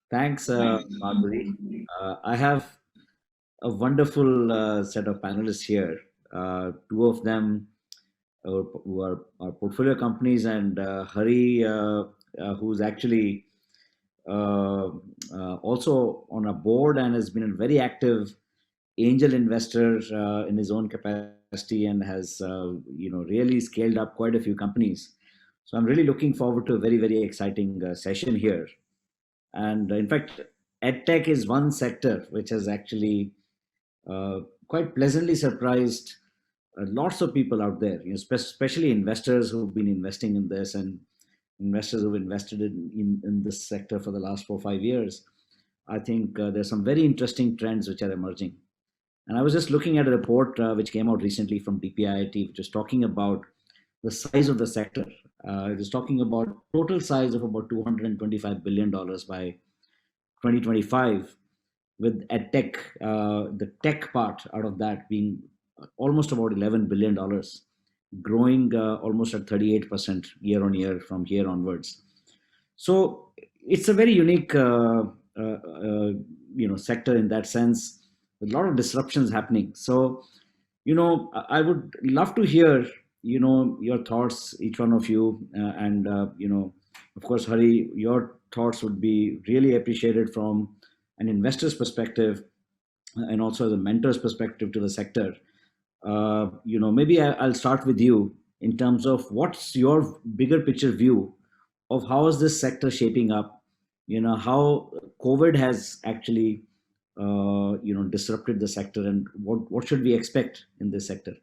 Thanks, Madhuri. I have a wonderful set of panelists here. Two of them who are our portfolio companies, and Hari, who's actually uh, also on a board and has been a very active angel investor in his own capacity and has really scaled up quite a few companies. So I'm really looking forward to a very exciting session here. And in fact, EdTech is one sector which has actually uh, quite pleasantly surprised lots of people out there, especially investors who've been investing in this and investors who've invested in this sector for the last 4 or 5 years. I think there's some very interesting trends which are emerging. And I was just looking at a report which came out recently from DPIIT, which is talking about the size of the sector. It is talking about total size of about $225 billion by 2025, with EdTech, the tech part out of that being almost about $11 billion, growing almost at 38% year on year from here onwards. So it's a very unique, sector in that sense, with a lot of disruptions happening. So, I would love to hear, your thoughts, each one of you, and of course, Hari, your thoughts would be really appreciated from an investor's perspective and also as a mentor's perspective to the sector. Maybe I'll start with you in terms of what's your bigger picture view of how is this sector shaping up. How COVID has actually disrupted the sector, and what should we expect in this sector.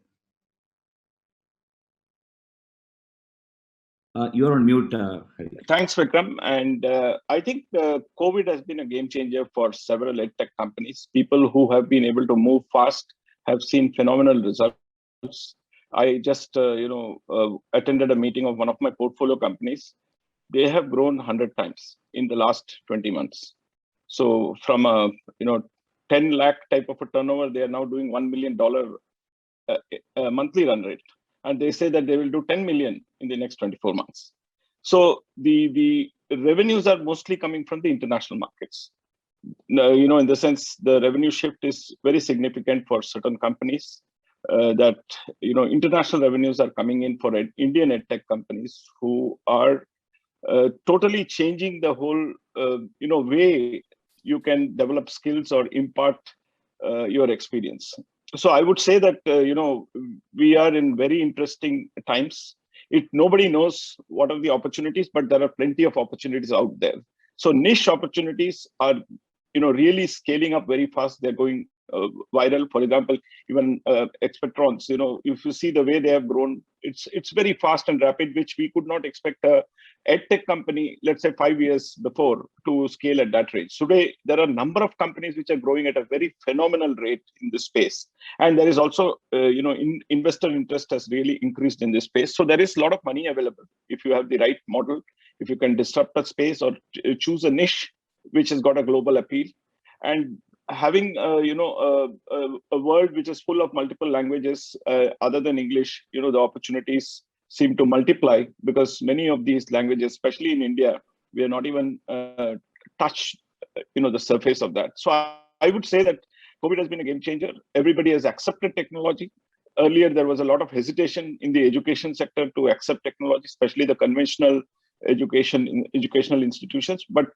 You're on mute, Hari. Thanks, Vikram. And I think COVID has been a game changer for several EdTech companies. People who have been able to move fast have seen phenomenal results. I just, attended a meeting of one of my portfolio companies. They have grown 100 times in the last 20 months. So from a 10 lakh type of a turnover, they are now doing $1 million monthly run rate, and they say that they will do 10 million in the next 24 months. So the revenues are mostly coming from the international markets. In the sense, the revenue shift is very significant for certain companies. That international revenues are coming in for Indian EdTech companies who are totally changing the whole way you can develop skills or impart your experience. So I would say that we are in very interesting times. Nobody knows what are the opportunities, but there are plenty of opportunities out there. So niche opportunities are really scaling up very fast. They're going viral. For example, even expectrons, if you see the way they have grown, it's very fast and rapid, which we could not expect a EdTech company, let's say 5 years before, to scale at that rate. Today, there are a number of companies which are growing at a very phenomenal rate in this space. And there is also, investor interest has really increased in this space. So there is a lot of money available if you have the right model, if you can disrupt a space or choose a niche which has got a global appeal. And having a world which is full of multiple languages other than English, the opportunities seem to multiply, because many of these languages, especially in India, we are not even touched the surface of that. So I would say that COVID has been a game changer. Everybody has accepted technology. Earlier there was a lot of hesitation in the education sector to accept technology, especially the conventional educational institutions, but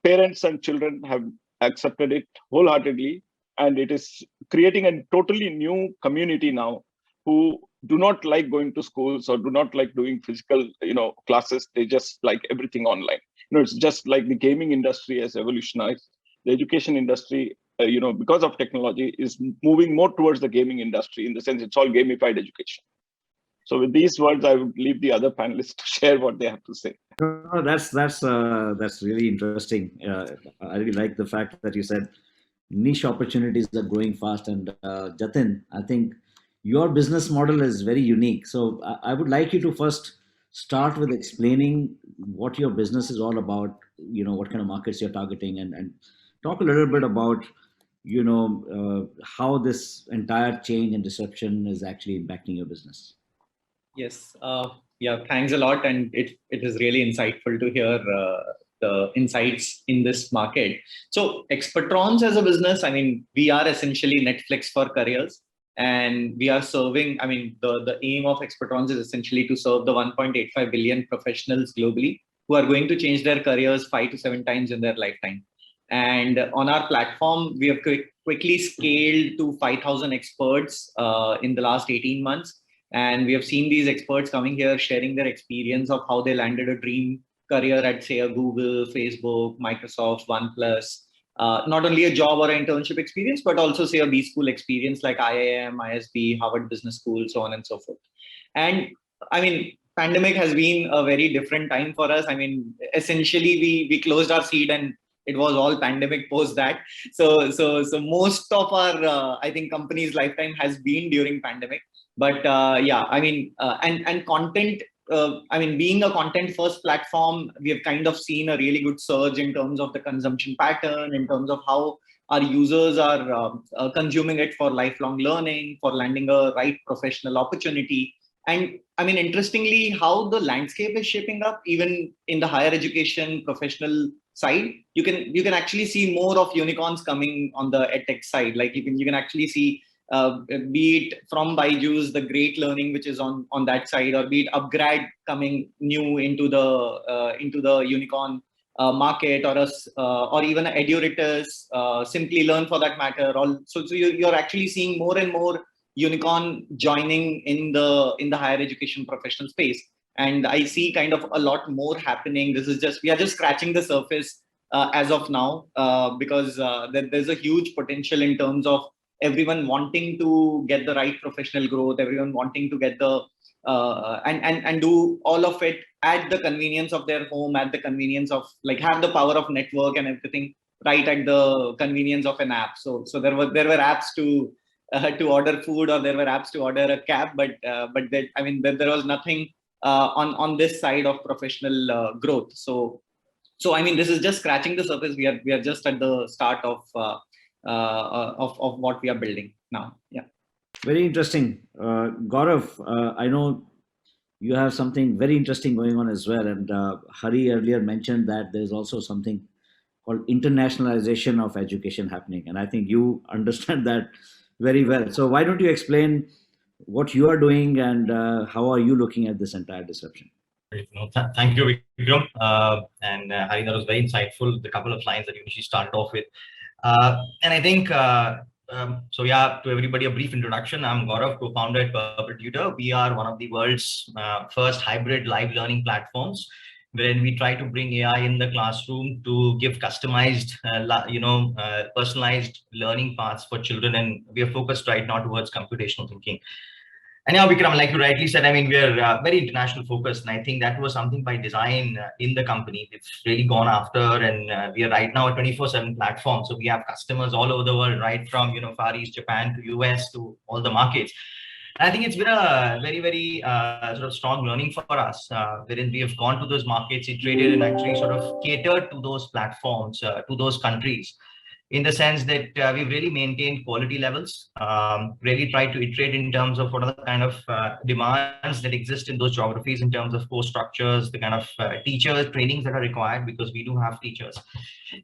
parents and children have accepted it wholeheartedly, and it is creating a totally new community now who do not like going to schools or do not like doing physical classes. They just like everything online. It's just like the gaming industry has evolutionized. The education industry, because of technology, is moving more towards the gaming industry, in the sense it's all gamified education. So with these words, I would leave the other panelists to share what they have to say. No, that's really interesting. I really like the fact that you said niche opportunities are growing fast. And Jatin, I think your business model is very unique. So I would like you to first start with explaining what your business is all about. What kind of markets you're targeting, and talk a little bit about how this entire change and disruption is actually impacting your business. Yes. Yeah. Thanks a lot, and it is really insightful to hear the insights in this market. So Expertrons as a business, I mean, we are essentially Netflix for careers. And we are serving, I mean, the aim of Expertrons is essentially to serve the 1.85 billion professionals globally who are going to change their careers 5 to 7 times in their lifetime. And on our platform, we have quickly scaled to 5,000 experts in the last 18 months. And we have seen these experts coming here, sharing their experience of how they landed a dream career at, say, a Google, Facebook, Microsoft, OnePlus. Not only a job or an internship experience, but also, say, a B school experience like IIM, ISB, Harvard Business School, so on and so forth. And I mean, pandemic has been a very different time for us. I mean, essentially, we closed our seed and it was all pandemic post that. So most of our, I think, company's lifetime has been during pandemic. But yeah, I mean, and content, I mean, being a content first platform, we have kind of seen a really good surge in terms of the consumption pattern, in terms of how our users are consuming it for lifelong learning, for landing a right professional opportunity. And I mean, interestingly, how the landscape is shaping up, even in the higher education professional side, you can actually see more of unicorns coming on the EdTech side. Like you can actually see, be it from Byju's, the great learning which is on that side, or be it Upgrad coming new into the unicorn market, or even Eduritus, Simply Learn for that matter. So you're actually seeing more and more unicorn joining in the higher education professional space. And I see kind of a lot more happening. We are just scratching the surface as of now, because there's a huge potential in terms of everyone wanting to get the right professional growth, everyone wanting to get the and do all of it at the convenience of their home, at the convenience of, like, have the power of network and everything right at the convenience of an app. So there were apps to order food, or there were apps to order a cab, but that, I mean, there was nothing on this side of professional growth. So I mean, this is just scratching the surface. We are just at the start of what we are building now. Yeah. Very interesting. Gaurav, I know you have something very interesting going on as well. And Hari earlier mentioned that there's also something called internationalization of education happening. And I think you understand that very well. So why don't you explain what you are doing and how are you looking at this entire disruption? No, thank you, Vikram. And Hari, that was very insightful. The couple of lines that you initially started off with. And I think, so yeah, to everybody, a brief introduction. I'm Gaurav, co-founder at Purple Tutor. We are one of the world's first hybrid live learning platforms, wherein we try to bring AI in the classroom to give customized, personalized learning paths for children. And we are focused right now towards computational thinking. And now, Vikram, like you rightly said, I mean, we're very international focused. And I think that was something by design in the company. It's really gone after, and we are right now a 24/7 platform. So we have customers all over the world, right from, Far East, Japan to US to all the markets. And I think it's been a very, very sort of strong learning for us, wherein we have gone to those markets, iterated, and actually sort of catered to those platforms, to those countries, in the sense that we've really maintained quality levels, really tried to iterate in terms of what are the kind of demands that exist in those geographies in terms of course structures, the kind of teacher trainings that are required, because we do have teachers.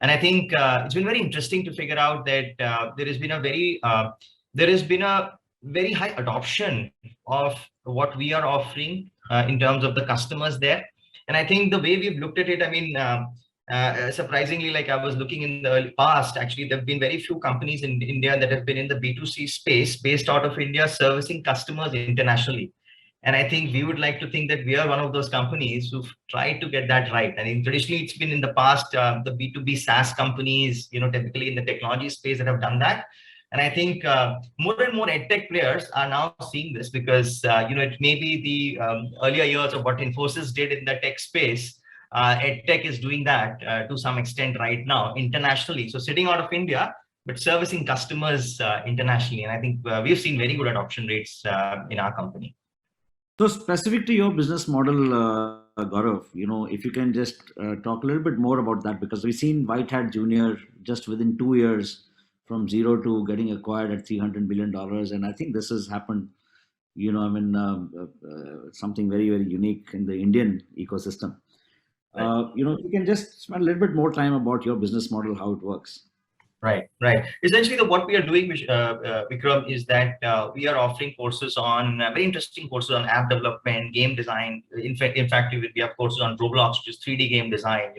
And I think it's been very interesting to figure out that there has been a very high adoption of what we are offering in terms of the customers there. And I think the way we've looked at it, I mean, surprisingly, like I was looking in the past, actually, there have been very few companies in India that have been in the B2C space based out of India, servicing customers internationally. And I think we would like to think that we are one of those companies who've tried to get that right. I mean, traditionally, it's been in the past, the B2B SaaS companies, typically in the technology space that have done that. And I think more and more EdTech players are now seeing this, because, it may be the earlier years of what Infosys did in the tech space. EdTech is doing that to some extent right now internationally. So sitting out of India, but servicing customers internationally. And I think we've seen very good adoption rates in our company. So specific to your business model, Gaurav, if you can just talk a little bit more about that, because we've seen White Hat Junior just within 2 years from zero to getting acquired at $300 billion. And I think this has happened, something very, very unique in the Indian ecosystem. You can just spend a little bit more time about your business model, how it works. Right. Essentially, what we are doing, Vikram, is that we are offering courses on very interesting courses on app development, game design. In fact, we have courses on Roblox, which is 3D game design.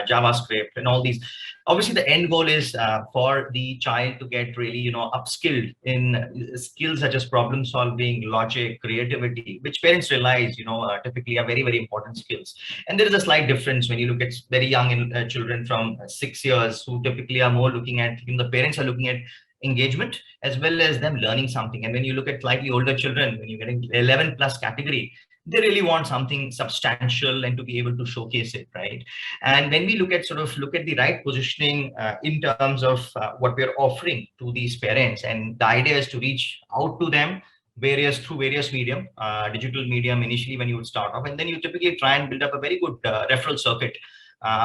JavaScript, and all these. Obviously, the end goal is for the child to get really, upskilled in skills such as problem solving, logic, creativity, which parents realize, typically are very, very important skills. And there is a slight difference when you look at very young children from 6 years, who typically are more looking at, the parents are looking at engagement as well as them learning something. And when you look at slightly older children, when you're getting 11 plus category, they really want something substantial and to be able to showcase it, right? And when we look at the right positioning in terms of what we're offering to these parents, and the idea is to reach out to them through various medium, digital medium initially when you would start off, and then you typically try and build up a very good referral circuit,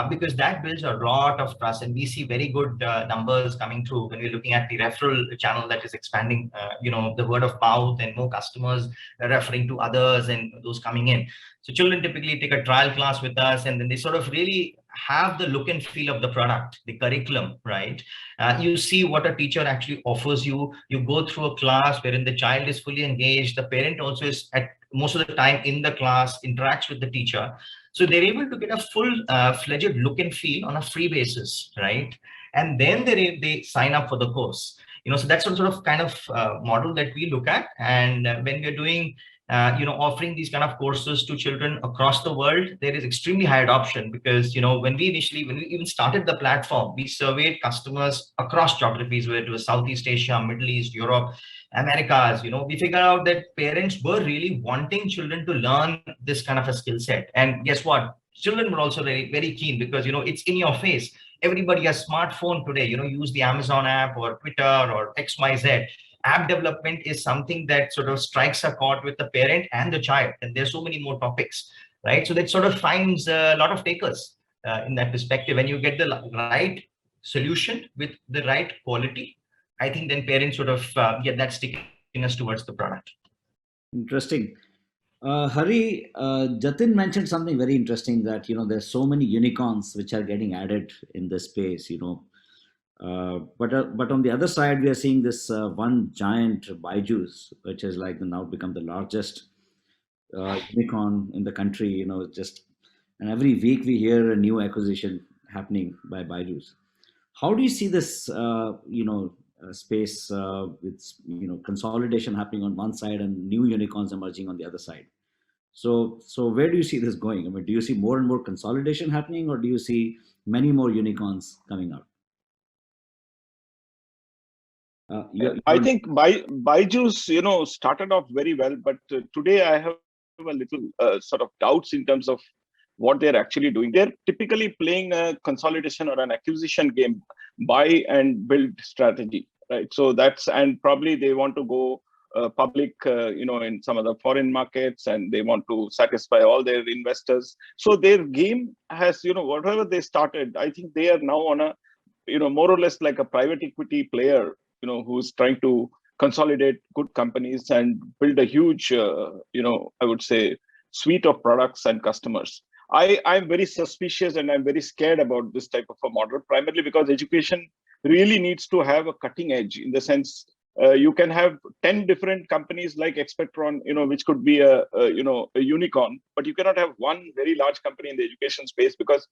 because that builds a lot of trust, and we see very good numbers coming through when we're looking at the referral channel that is expanding, the word of mouth and more customers referring to others and those coming in. So children typically take a trial class with us, and then they sort of really have the look and feel of the product, the curriculum, right? You see what a teacher actually offers you. You go through a class wherein the child is fully engaged. The parent also is at most of the time in the class, interacts with the teacher. So they're able to get a full fledged look and feel on a free basis, right? And then they sign up for the course. So that's sort of kind of model that we look at. And when we're doing offering these kind of courses to children across the world, there is extremely high adoption, because, when we even started the platform, we surveyed customers across geographies, whether it was Southeast Asia, Middle East, Europe, Americas. We figured out that parents were really wanting children to learn this kind of a skill set. And guess what? Children were also very, very keen, because, it's in your face. Everybody has smartphone today, use the Amazon app or Twitter or XYZ. App development is something that sort of strikes a chord with the parent and the child, and there's so many more topics, right? So that sort of finds a lot of takers in that perspective. When you get the right solution with the right quality, I think then parents sort of get that stickiness towards the product. Interesting. Hari, Jatin mentioned something very interesting, that there's so many unicorns which are getting added in this space. But on the other side, we are seeing this one giant Byju's, which has now become the largest unicorn in the country. And every week we hear a new acquisition happening by Byju's. How do you see this, space with consolidation happening on one side and new unicorns emerging on the other side? So where do you see this going? I mean, do you see more and more consolidation happening, or do you see many more unicorns coming out? I think Byju's, started off very well, but today I have a little sort of doubts in terms of what they're actually doing. They're typically playing a consolidation or an acquisition game, buy and build strategy, right? So and probably they want to go public, in some of the foreign markets, and they want to satisfy all their investors. So their game has, whatever they started, I think they are now on a, more or less like a private equity player, who's trying to consolidate good companies and build a huge, I would say, suite of products and customers. I'm very suspicious and I'm very scared about this type of a model, primarily because education really needs to have a cutting edge, in the sense you can have 10 different companies like Expectron, which could be a unicorn, but you cannot have one very large company in the education space, because,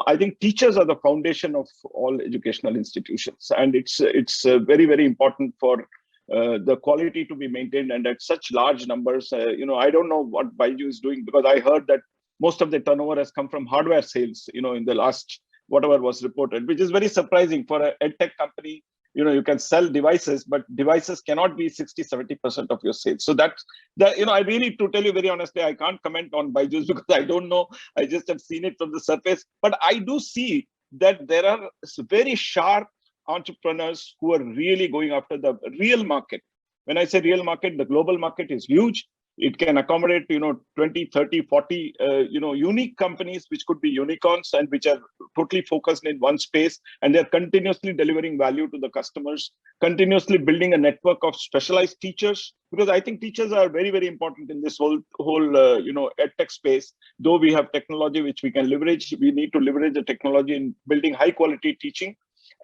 I think teachers are the foundation of all educational institutions, and it's very, very important for the quality to be maintained, and at such large numbers. I don't know what Byju is doing, because I heard that most of the turnover has come from hardware sales, in the last whatever was reported, which is very surprising for an EdTech company. You can sell devices, but devices cannot be 60-70% of your sales. So that's that. I really, to tell you very honestly, I can't comment on Byju's because I don't know. I just have seen it from the surface. But I do see that there are very sharp entrepreneurs who are really going after the real market. When I say real market, the global market is huge. It can accommodate, 20, 30, 40, unique companies, which could be unicorns and which are totally focused in one space. And they're continuously delivering value to the customers, continuously building a network of specialized teachers, because I think teachers are very, very important in this whole EdTech space. Though we have technology which we can leverage, we need to leverage the technology in building high quality teaching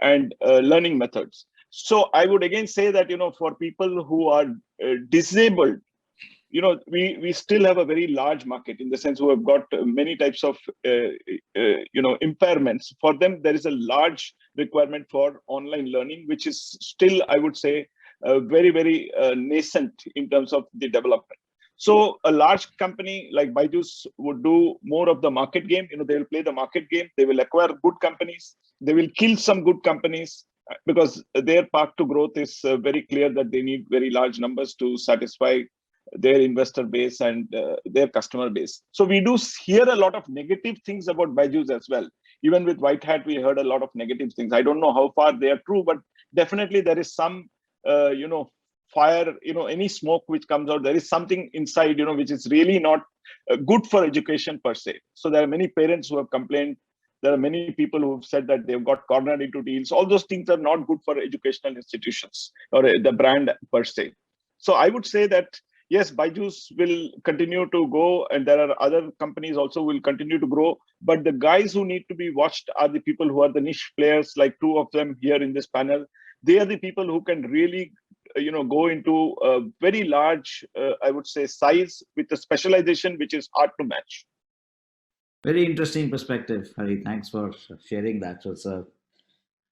and learning methods. So I would again say that, for people who are disabled, we still have a very large market, in the sense who have got many types of impairments. For them, there is a large requirement for online learning, which is still, I would say, very, very nascent in terms of the development. So a large company like Byju's would do more of the market game. They will play the market game. They will acquire good companies. They will kill some good companies, because their path to growth is very clear, that they need very large numbers to satisfy their investor base and their customer base. So we do hear a lot of negative things about Byju's as well. Even with White Hat, we heard a lot of negative things. I don't know how far they are true, but definitely there is some, fire, any smoke which comes out, there is something inside, which is really not good for education per se. So there are many parents who have complained. There are many people who have said that they've got cornered into deals. All those things are not good for educational institutions or the brand per se. So I would say that, yes, Byju's will continue to go, and there are other companies also will continue to grow. But the guys who need to be watched are the people who are the niche players, like two of them here in this panel. They are the people who can really, go into a very large, I would say, size with a specialization which is hard to match. Very interesting perspective, Hari. Thanks for sharing that. So it's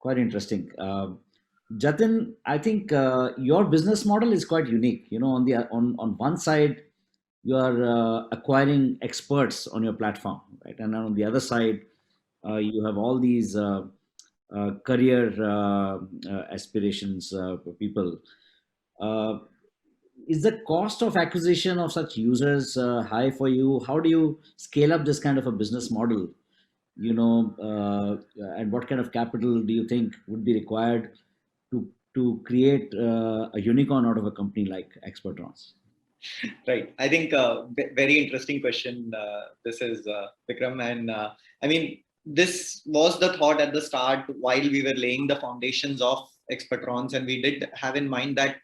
quite interesting. Jatin, I think your business model is quite unique. On one side, you are acquiring experts on your platform, right? And on the other side, you have all these career aspirations for people. Is the cost of acquisition of such users high for you? How do you scale up this kind of a business model? And what kind of capital do you think would be required to create a unicorn out of a company like Expertrons? Right. I think very interesting question. This is Vikram, and I mean, this was the thought at the start while we were laying the foundations of Expertrons, and we did have in mind that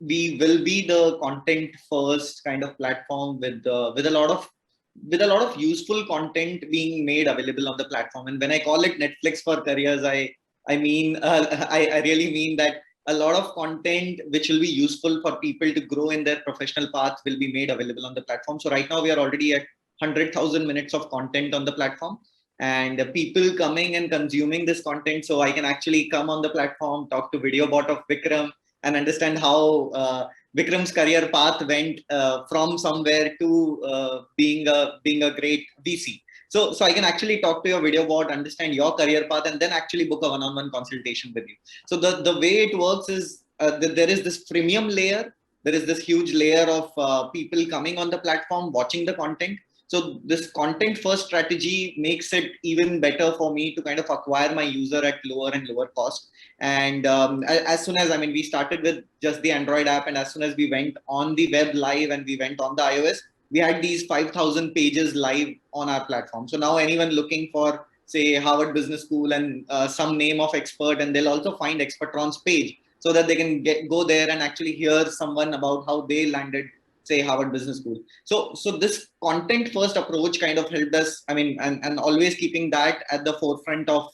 we will be the content first kind of platform with a lot of useful content being made available on the platform. And when I call it Netflix for careers, I mean I really mean that a lot of content which will be useful for people to grow in their professional path will be made available on the platform. So right now we are already at 100,000 minutes of content on the platform, and people coming and consuming this content. So I can actually come on the platform, talk to video bot of Vikram, and understand how Vikram's career path went from somewhere to being a great VC. So I can actually talk to your video bot, understand your career path, and then actually book a one-on-one consultation with you. So the way it works is that there is this freemium layer. There is this huge layer of people coming on the platform, watching the content. So this content first strategy makes it even better for me to kind of acquire my user at lower and lower cost. And as soon as, we started with just the Android app, and as soon as we went on the web live and we went on the iOS, we had these 5,000 pages live on our platform. So now anyone looking for, say, Harvard Business School and some name of expert, and they'll also find Expertron's page so that they can go there and actually hear someone about how they landed, say, Harvard Business School. So this content first approach kind of helped us, and always keeping that at the forefront of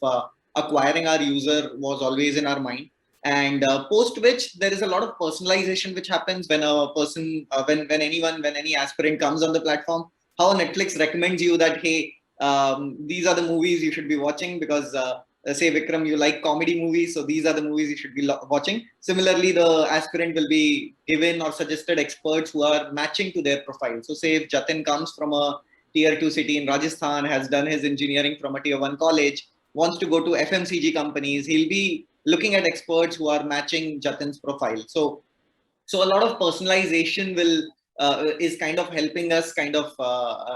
acquiring our user was always in our mind. And post which there is a lot of personalization which happens when a person, when any aspirant comes on the platform, how Netflix recommends you that, hey, these are the movies you should be watching, because say Vikram, you like comedy movies, so these are the movies you should be watching. Similarly, the aspirant will be given or suggested experts who are matching to their profile. So say if Jatin comes from a tier 2 city in Rajasthan, has done his engineering from a tier 1 college, wants to go to FMCG companies, he'll be looking at experts who are matching Jatin's profile. So a lot of personalization is kind of helping us kind of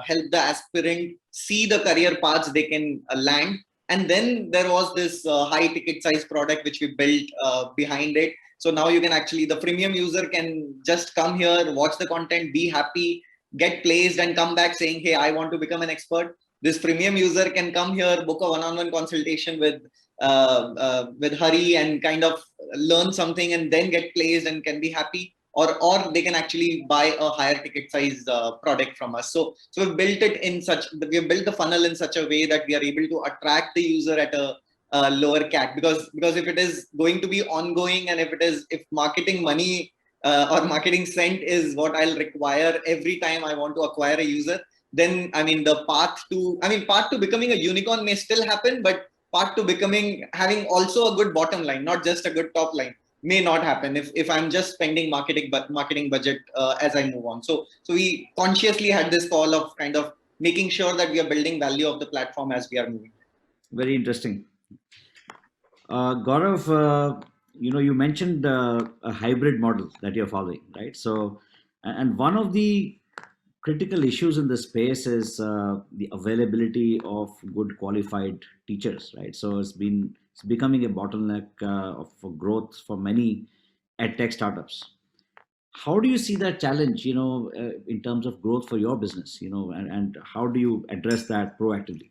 help the aspirant see the career paths they can land. And then there was this high ticket size product which we built behind it. So now you can actually, the freemium user can just come here, watch the content, be happy, get placed and come back saying, hey, I want to become an expert. This freemium user can come here, book a one-on-one consultation with Hari and kind of learn something and then get placed and can be happy. Or they can actually buy a higher ticket size product from us. So we've built it in such, we've built the funnel in such a way that we are able to attract the user at a lower CAC, because if it is going to be ongoing, and if marketing money or marketing cent is what I'll require every time I want to acquire a user, then I mean the path to becoming a unicorn may still happen, but path to having also a good bottom line, not just a good top line, may not happen if I'm just spending marketing budget as I move on. So we consciously had this call of kind of making sure that we are building value of the platform as we are moving. Very interesting. Gaurav, you mentioned a hybrid model that you're following, right? So, and one of the critical issues in this space is the availability of good qualified teachers, right? So it's becoming a bottleneck for growth for many EdTech startups. How do you see that challenge, in terms of growth for your business, and how do you address that proactively?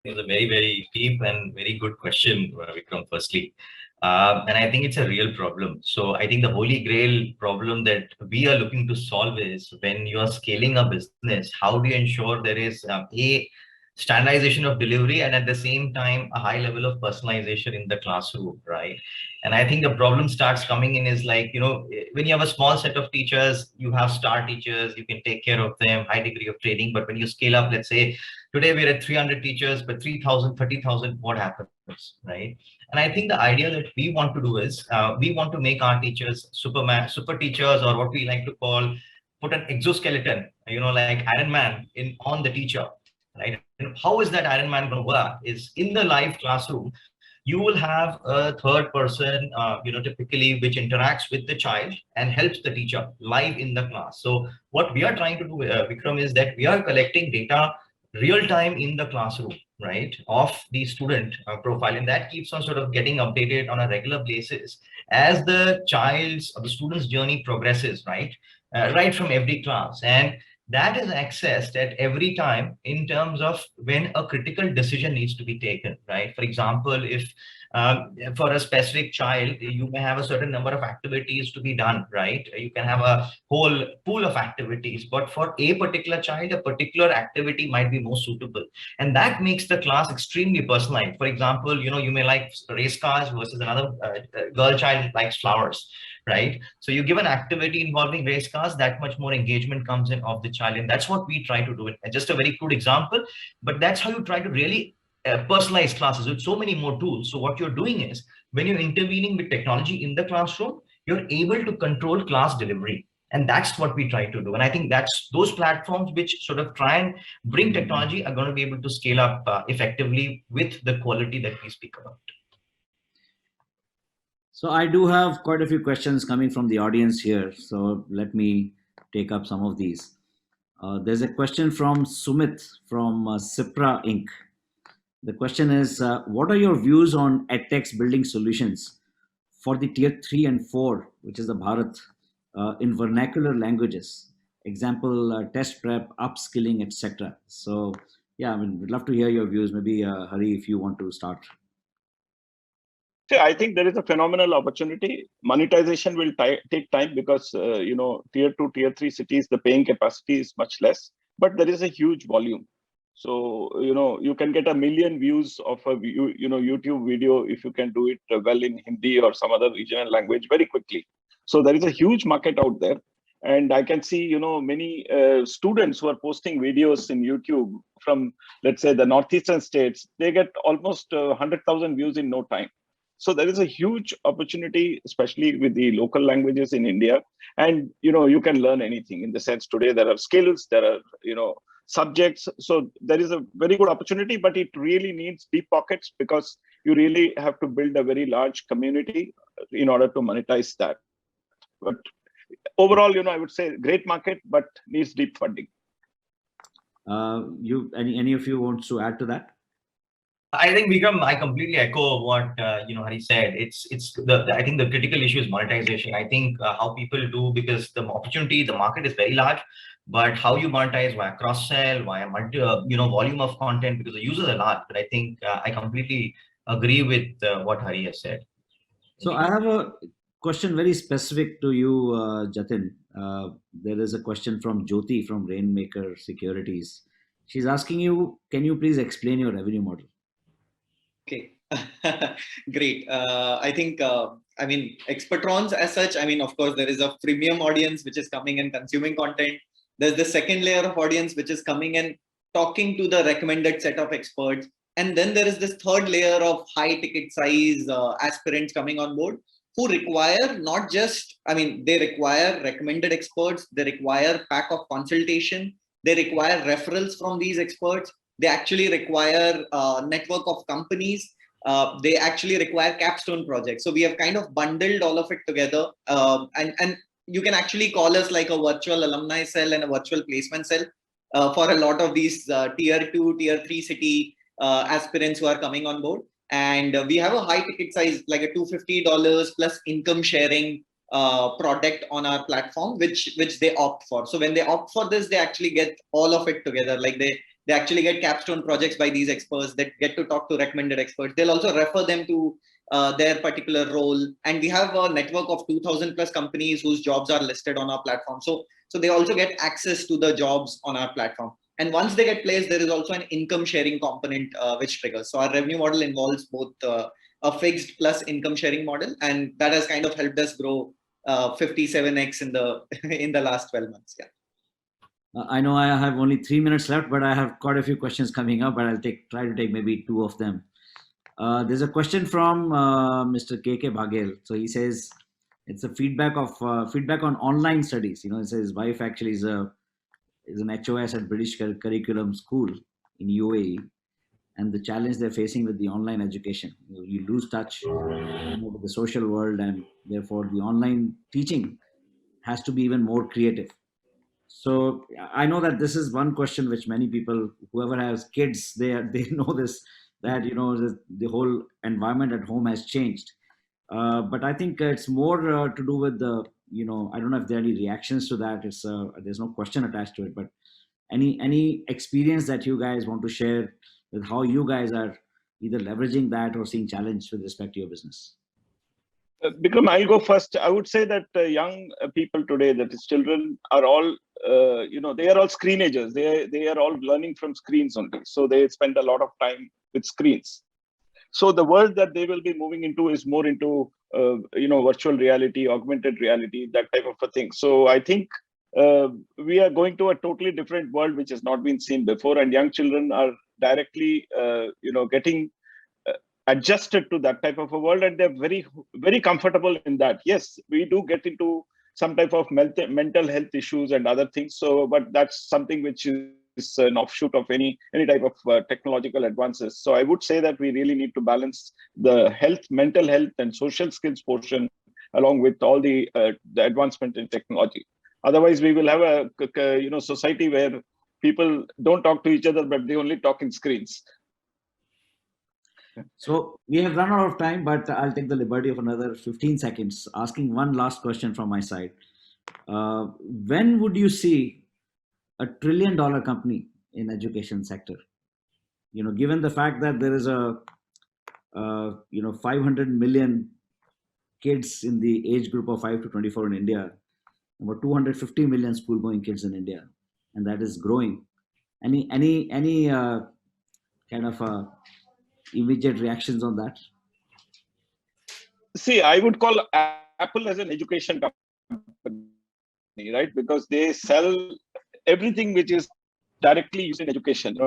It's a very, very deep and very good question, Vikram, firstly. And I think it's a real problem. So I think the holy grail problem that we are looking to solve is, when you are scaling a business, how do you ensure there is a standardization of delivery and at the same time a high level of personalization in the classroom, right? And I think the problem starts coming in is like, when you have a small set of teachers, you have star teachers, you can take care of them, high degree of training. But when you scale up, let's say today we're at 300 teachers, but 3,000, 30,000, what happens, right? And I think the idea that we want to do is, we want to make our teachers super teachers, or what we like to call, put an exoskeleton, like Iron Man on the teacher, right? And how is that Iron Man going to work? Is in the live classroom, you will have a third person, typically, which interacts with the child and helps the teacher live in the class. So what we are trying to do, Vikram, is that we are collecting data real time in the classroom, right, of the student profile, and that keeps on sort of getting updated on a regular basis as the student's journey progresses, right, right from every class. And that is accessed at every time in terms of when a critical decision needs to be taken, right? For example, if for a specific child, you may have a certain number of activities to be done, right? You can have a whole pool of activities, but for a particular child, a particular activity might be more suitable. And that makes the class extremely personalized. For example, you may like race cars versus another girl child likes flowers, right? So you give an activity involving race cars, that much more engagement comes in of the child. And that's what we try to do. And just a very crude example, but that's how you try to really personalized classes with so many more tools. So what you're doing is, when you're intervening with technology in the classroom, you're able to control class delivery. And that's what we try to do. And I think that's those platforms which sort of try and bring technology are going to be able to scale up effectively with the quality that we speak about. So I do have quite a few questions coming from the audience here. So let me take up some of these. There's a question from Sumit from Cipra Inc. The question is, what are your views on EdTech's building solutions for the tier 3 and 4, which is the Bharat, in vernacular languages? Example, test prep, upskilling, etc. So, yeah, we'd love to hear your views. Maybe, Hari, if you want to start. I think there is a phenomenal opportunity. Monetization will take time because, tier 2, tier 3 cities, the paying capacity is much less, but there is a huge volume. So, you can get 1 million views of a YouTube video if you can do it well in Hindi or some other regional language very quickly. So there is a huge market out there. And I can see, many students who are posting videos in YouTube from, let's say, the northeastern states, they get almost 100,000 views in no time. So there is a huge opportunity, especially with the local languages in India. And, you can learn anything in the sense today there are skills, there are, subjects. So there is a very good opportunity, but it really needs deep pockets because you really have to build a very large community in order to monetize that. But overall, I would say great market, but needs deep funding. Any of you wants to add to that? I think Vikram, I completely echo what Hari said. I think the critical issue is monetization. I think how people do, because the opportunity, the market is very large, but how you monetize via cross sell, via volume of content, because the users are large. But I think I completely agree with what Hari has said. So I have a question very specific to you, Jatin. There is a question from Jyoti from Rainmaker Securities. She's asking you, can you please explain your revenue model? Okay, great. I think, Expertrons as such, of course, there is a freemium audience which is coming and consuming content. There's the second layer of audience which is coming and talking to the recommended set of experts. And then there is this third layer of high ticket size aspirants coming on board who require not just, they require recommended experts, they require pack of consultation, they require referrals from these experts. They actually require a network of companies. They actually require capstone projects. So we have kind of bundled all of it together. And you can actually call us like a virtual alumni cell and a virtual placement cell for a lot of these tier 2, tier 3 city aspirants who are coming on board. And we have a high ticket size, like a $250 plus income sharing product on our platform, which they opt for. So when they opt for this, they actually get all of it together. Like they actually get capstone projects by these experts that get to talk to recommended experts. They'll also refer them to their particular role. And we have a network of 2,000 plus companies whose jobs are listed on our platform. So they also get access to the jobs on our platform. And once they get placed, there is also an income sharing component which triggers. So our revenue model involves both a fixed plus income sharing model. And that has kind of helped us grow 57x in the last 12 months. Yeah. I know I have only 3 minutes left, but I have quite a few questions coming up, but I'll try to take maybe 2 of them. There's a question from Mr. KK Bhagel. So he says it's a feedback on online studies. He says his wife actually is an HOS at British Curriculum School in UAE, and the challenge they're facing with the online education. You lose touch with the social world, and therefore the online teaching has to be even more creative. So I know that this is one question which many people, whoever has kids, they know this, that the whole environment at home has changed. But I think it's more to do with the I don't know if there are any reactions to that. It's there's no question attached to it, but any experience that you guys want to share with how you guys are either leveraging that or seeing challenge with respect to your business. Bikram, I'll go first. I would say that young people today, that is children, are all, they are all screenagers. They are all learning from screens only. So they spend a lot of time with screens. So the world that they will be moving into is more into, virtual reality, augmented reality, that type of a thing. So I think we are going to a totally different world, which has not been seen before. And young children are directly, getting adjusted to that type of a world, and they're very, very comfortable in that. Yes, we do get into some type of mental health issues and other things. So, but that's something which is an offshoot of any type of technological advances. So I would say that we really need to balance the mental health and social skills portion along with all the advancement in technology. Otherwise, we will have a society where people don't talk to each other, but they only talk in screens. So we have run out of time, but I'll take the liberty of another 15 seconds asking one last question from my side. When would you see a $1 trillion company in education sector? Given the fact that there is a 500 million kids in the age group of 5 to 24 in India, about 250 million school going kids in India, and that is growing. Any kind of immediate reactions on that? See, I would call Apple as an education company, right? Because they sell everything which is directly used in education.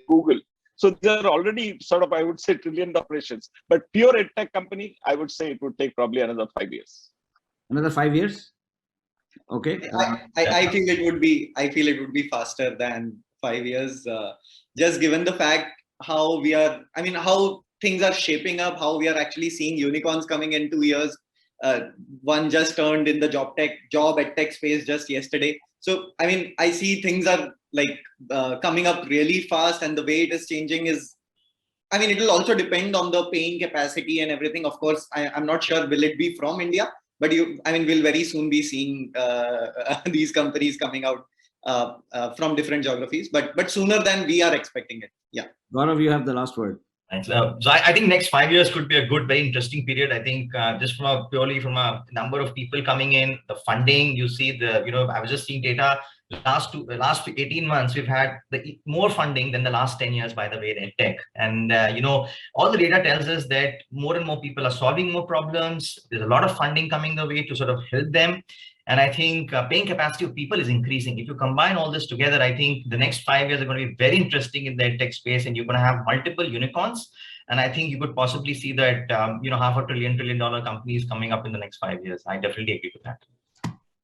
Google. So these are already sort of, I would say, trillion operations. But pure EdTech company, I would say it would take probably another 5 years. Another 5 years? Okay. I feel it would be faster than 5 years. Just given the fact how how things are shaping up, how we are actually seeing unicorns coming in 2 years. One just turned in the job EdTech space just yesterday. So, I see things are like coming up really fast, and the way it is changing is I mean, it will also depend on the paying capacity and everything. Of course, I'm not sure will it be from India, but we'll very soon be seeing these companies coming out from different geographies, but sooner than we are expecting it. Yeah. Gaurav, you have the last word. Thanks. So I think next 5 years could be a good, very interesting period. I think just purely from a number of people coming in, the funding, you see I was just seeing data last 18 months, we've had more funding than the last 10 years, by the way, in EdTech. And, all the data tells us that more and more people are solving more problems. There's a lot of funding coming the way to sort of help them. And I think paying capacity of people is increasing. If you combine all this together, I think the next 5 years are going to be very interesting in the EdTech space, and you're going to have multiple unicorns. And I think you could possibly see that, $500 billion companies coming up in the next 5 years. I definitely agree with that.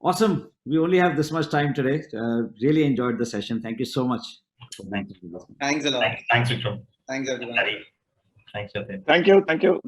Awesome. We only have this much time today. Really enjoyed the session. Thank you so much. Thanks a lot. Thanks, Vikram. Thanks, everyone. Thanks, Jatin. Thank you.